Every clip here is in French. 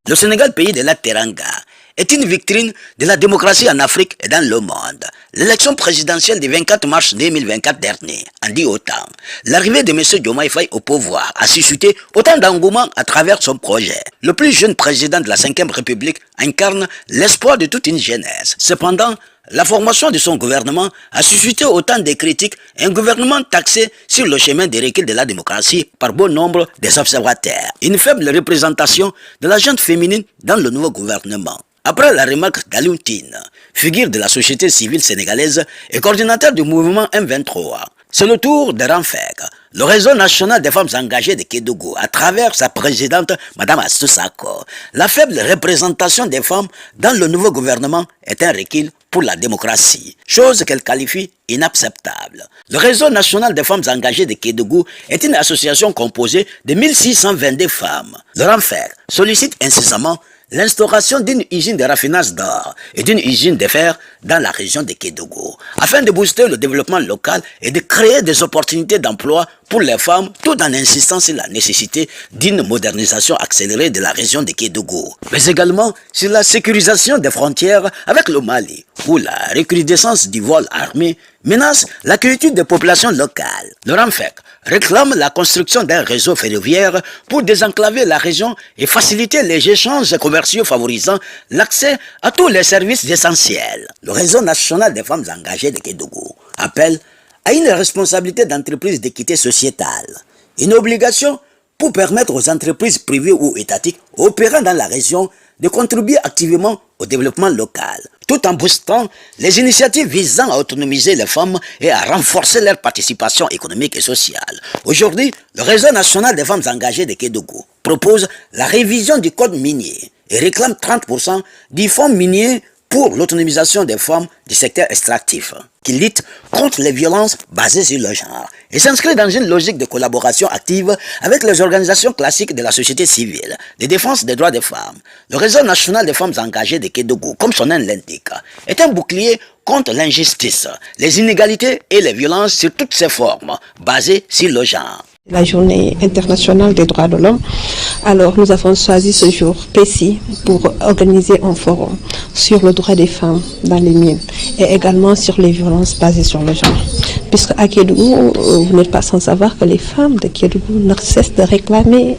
Le Sénégal, pays de la Teranga, est une vitrine de la démocratie en Afrique et dans le monde. L'élection présidentielle du 24 mars 2024 dernier en dit autant. L'arrivée de M. Diomaye Faye au pouvoir a suscité autant d'engouement à travers son projet. Le plus jeune président de la 5e République incarne l'espoir de toute une jeunesse. Cependant, la formation de son gouvernement a suscité autant de critiques, un gouvernement taxé sur le chemin des recul de la démocratie par bon nombre des observateurs. Une faible représentation de la gente féminine dans le nouveau gouvernement. Après la remarque d'Alioutine, figure de la société civile sénégalaise et coordinateur du mouvement M23, c'est le tour de Ranfek, le réseau national des femmes engagées de Kédougou, à travers sa présidente, Mme Astou Sako. La faible représentation des femmes dans le nouveau gouvernement est un recul pour la démocratie, chose qu'elle qualifie inacceptable. Le réseau national des femmes engagées de Kédougou est une association composée de 1622 femmes. Le Ranfek sollicite incessamment l'instauration d'une usine de raffinage d'or et d'une usine de fer dans la région de Kédougou, afin de booster le développement local et de créer des opportunités d'emploi pour les femmes, tout en insistant sur la nécessité d'une modernisation accélérée de la région de Kédougou, mais également sur la sécurisation des frontières avec le Mali, où la recrudescence du vol armé menace la quiétude des populations locales. Le Ranfek réclame la construction d'un réseau ferroviaire pour désenclaver la région et faciliter les échanges commerciaux favorisant l'accès à tous les services essentiels. Le réseau national des femmes engagées de Kédougou appelle à une responsabilité d'entreprise d'équité sociétale, une obligation pour permettre aux entreprises privées ou étatiques opérant dans la région de contribuer activement au développement local, tout en boostant les initiatives visant à autonomiser les femmes et à renforcer leur participation économique et sociale. Aujourd'hui, le réseau national des femmes engagées de Kédougou propose la révision du code minier et réclame 30% du fonds minier pour l'autonomisation des femmes du secteur extractif, qui lutte contre les violences basées sur le genre et s'inscrit dans une logique de collaboration active avec les organisations classiques de la société civile, de défense des droits des femmes. Le réseau national des femmes engagées de Kédougou, comme son nom l'indique, est un bouclier contre l'injustice, les inégalités et les violences sur toutes ses formes, basées sur le genre. La journée internationale des droits de l'homme. Alors nous avons choisi ce jour précis pour organiser un forum sur le droit des femmes dans les mines et également sur les violences basées sur le genre. Puisque à Kédougou, vous n'êtes pas sans savoir que les femmes de Kédougou ne cessent de réclamer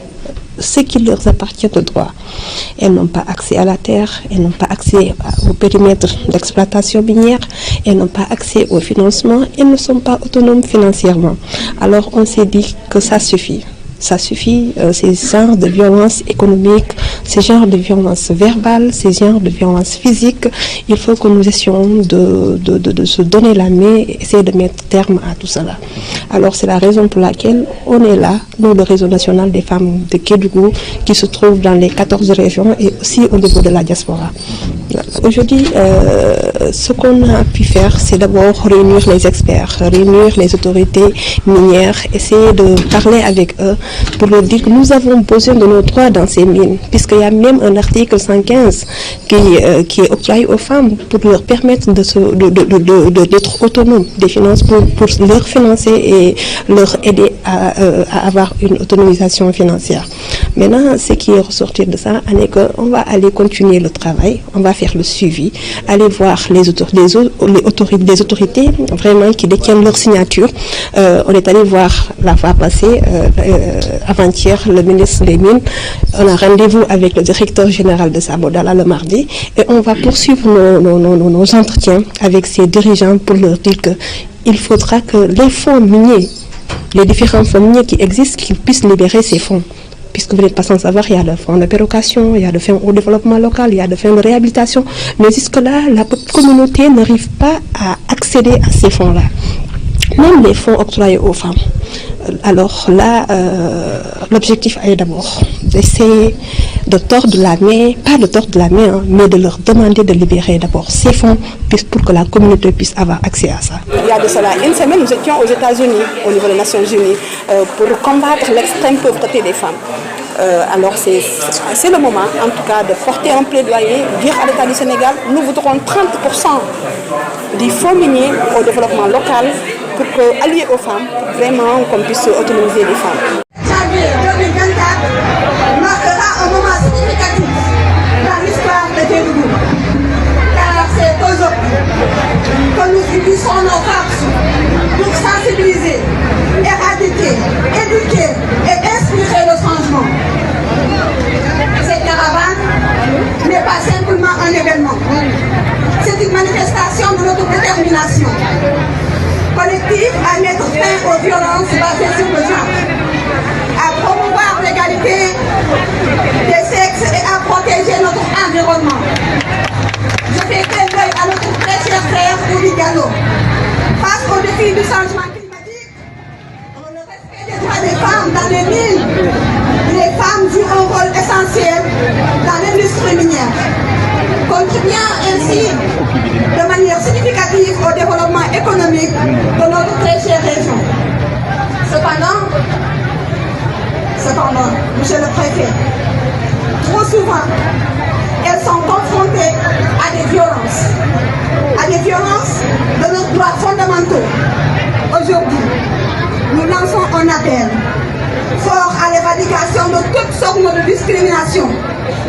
ce qui leur appartient de droit. Elles n'ont pas accès à la terre, elles n'ont pas accès au périmètre d'exploitation minière, elles n'ont pas accès au financement, elles ne sont pas autonomes financièrement. Alors on s'est dit que ça suffit. Ça suffit, ces genres de violences économiques, ces genres de violences verbales, ces genres de violences physiques. Il faut que nous essayons de se donner la main et essayer de mettre terme à tout cela. Alors c'est la raison pour laquelle on est là, nous, le réseau national des femmes de Kédougou, qui se trouve dans les 14 régions et aussi au niveau de la diaspora. Aujourd'hui, ce qu'on a pu faire, c'est d'abord réunir les experts, réunir les autorités minières, essayer de parler avec eux pour leur dire que nous avons besoin de nos droits dans ces mines, puisqu'il y a même un article 115 qui est octroyé aux femmes pour leur permettre d'être autonomes des finances, pour leur financer et leur aider à avoir une autonomisation financière. Maintenant, ce qui est ressorti de ça, c'est qu'on va aller continuer le travail, on va faire le suivi, aller voir les autorités vraiment qui détiennent leur signature. On est allé voir la fois passée, avant-hier, le ministre des Mines. On a rendez-vous avec le directeur général de Sabodala le mardi et on va poursuivre nos entretiens avec ces dirigeants pour leur dire qu'il faudra que les fonds miniers, les différents fonds miniers qui existent, qu'ils puissent libérer ces fonds. Puisque vous n'êtes pas sans savoir, il y a le fonds de pérocation, il y a le fonds au développement local, il y a le fonds de réhabilitation. Mais jusque-là, la communauté n'arrive pas à accéder à ces fonds-là. Même les fonds octroyés aux femmes. Alors là, l'objectif est d'abord d'essayer de tordre la main, pas de tordre la main, hein, mais de leur demander de libérer d'abord ces fonds pour que la communauté puisse avoir accès à ça. Il y a de cela une semaine, nous étions aux États-Unis, au niveau des Nations Unies, pour combattre l'extrême pauvreté des femmes. Alors c'est le moment, en tout cas, de porter un plaidoyer, dire à l'État du Sénégal, nous voudrons 30% du fonds minier au développement local pour allier aux femmes, vraiment qu'on puisse autonomiser les femmes. Janvier 2024 marquera un moment significatif contribuant ainsi de manière significative au développement économique de notre très chère région. Cependant, monsieur le préfet, trop souvent, elles sont confrontées à des violences de nos droits fondamentaux. Aujourd'hui, nous lançons un appel fort à l'éradication de toutes sortes de discrimination,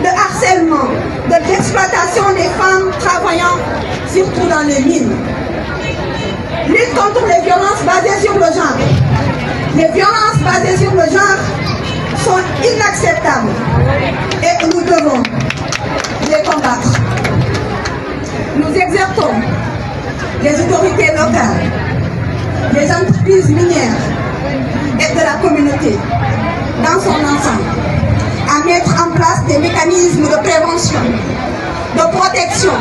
de harcèlement, d'exploitation des femmes travaillant surtout dans les mines. Lutte contre les violences basées sur le genre. Les violences basées sur le genre sont inacceptables et nous devons les combattre. Nous exhortons les autorités locales, les entreprises minières et de la communauté dans son ensemble à mettre en place des mécanismes de prévention, de protection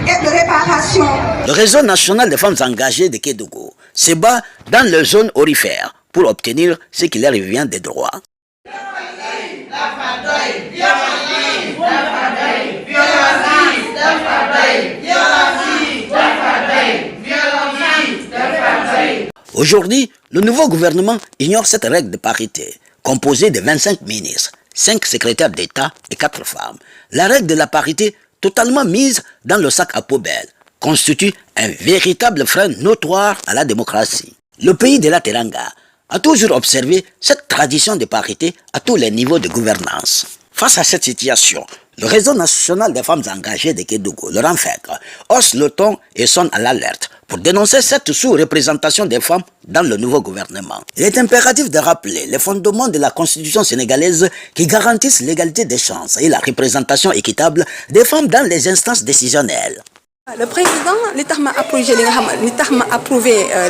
et de réparation. Le réseau national des femmes engagées de Kédougou se bat dans les zones aurifères pour obtenir ce qui leur revient des droits. Aujourd'hui, le nouveau gouvernement ignore cette règle de parité, composée de 25 ministres, 5 secrétaires d'État et 4 femmes. La règle de la parité, totalement mise dans le sac à poubelle, constitue un véritable frein notoire à la démocratie. Le pays de la Teranga a toujours observé cette tradition de parité à tous les niveaux de gouvernance. Face à cette situation, le réseau national des femmes engagées de Kédougou, le RANFEC, hausse le ton et sonne à l'alerte pour dénoncer cette sous-représentation des femmes dans le nouveau gouvernement. Il est impératif de rappeler les fondements de la constitution sénégalaise qui garantissent l'égalité des chances et la représentation équitable des femmes dans les instances décisionnelles. Le président li tax ma approuvé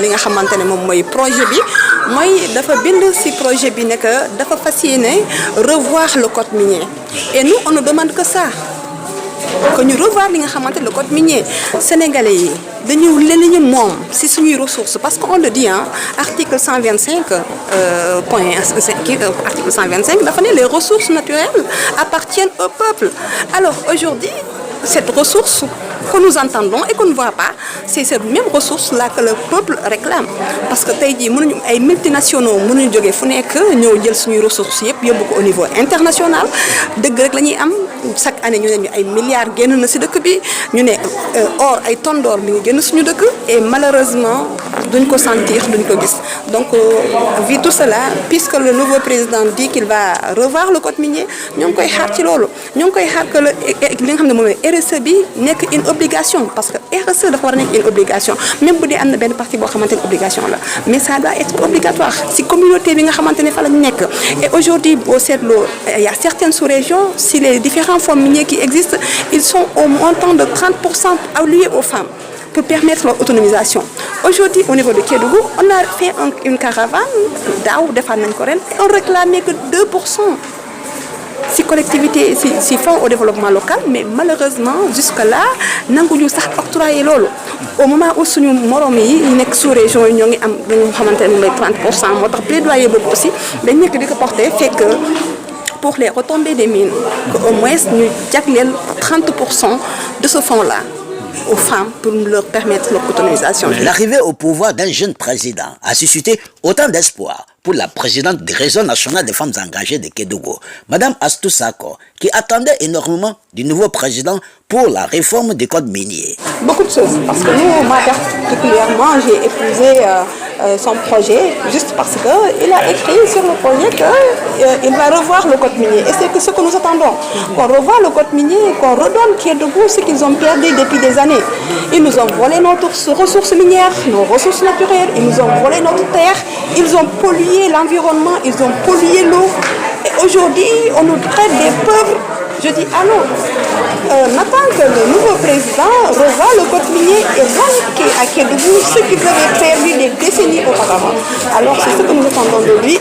li nga xamante ne moom mooy projet bi mooy dafa bind ci projet bi ne que dafa fas yéene revoir le code minier et nous on ne demande que ça que ñu revoir li nga xamante le code minier sénégalais yi dañu leen moom ci suñuy ressources parce qu'on le dit article 125 article 125 dafa ne les ressources naturelles appartiennent au peuple. Alors aujourd'hui cette ressource que nous entendons et qu'on ne voit pas, c'est cette même ressource-là que le peuple réclame. Parce que les multinationaux mënuñu jógee fu nekk ñëw jël suñuy ressources yëpp yóbbu ko au niveau international dëgg rek la ñuy am chaque année ñu ne ñu ay milliards génn na ci dëkk bi ñu ne or ay tonnes d'or mi ngi génn suñu dëkk et malheureusement duñ ko sentir duñ ko gis. Donc vu tout cela, puisque le nouveau président dit qu'il va revoir le code minier ñoo ngi koy xaar ci loolu ñoo ngi koy xaar que li nga xam ne moom RSE bi nekk une obligation parce que RSE dafa war a nekk une obligation même bu dee am na benn partie boo xamante ne obligation la mais ça doit être obligatoire si communauté bi nga xamante ne fa la ñu nekk. Et aujourd'hui boo seetloo il y a certaines sous-régions si les différents fonds miniers qui existent ils sont au montant de 30% alloués aux femmes pour permettre leur autonomisation. Aujourd'hui au niveau de Kédougou on a fait une caravane daaw defaat nañ ko ren et on réclamait que 2%. Si collectivité si fonds au développement local mais malheureusement jusque-là nanguñu sax octroyer loolu au moment où suñu morom yi nekk sous-région yi ñoo ngi am dañu xamante ne mooy 30% moo tax plaidoyer boobu aussi dañ nekk di ko porter fekk pour les retombées des mines au moins ñu jagleel 30% de ce fonds-là aux femmes pour leur permettre leur autonomisation. L'arrivée au pouvoir d'un jeune président a suscité autant d'espoir pour la présidente du réseau national des femmes engagées de Kédougou, Madame Astou Sako, qui attendait énormément du nouveau président pour la réforme du code minier. Beaucoup de choses, parce que nous, moi particulièrement, j'ai épousé son projet juste parce qu'il a écrit sur le projet qu'il va revoir le code minier. Et c'est ce que nous attendons, qu'on revoie le code minier, qu'on redonne Kédougou ce qu'ils ont perdu depuis des années. Ils nous ont volé notre ressources minières, nos ressources naturelles, ils nous ont volé notre terre, ils ont pollué l'environnement, ils ont pollué l'eau. Et aujourd'hui, on nous traite des pauvres. Je dis allô, maintenant que le nouveau président revoit le code minier et rend à Kédougou ce qu'il avait perdu des décennies auparavant. Alors c'est ce que nous attendons de lui.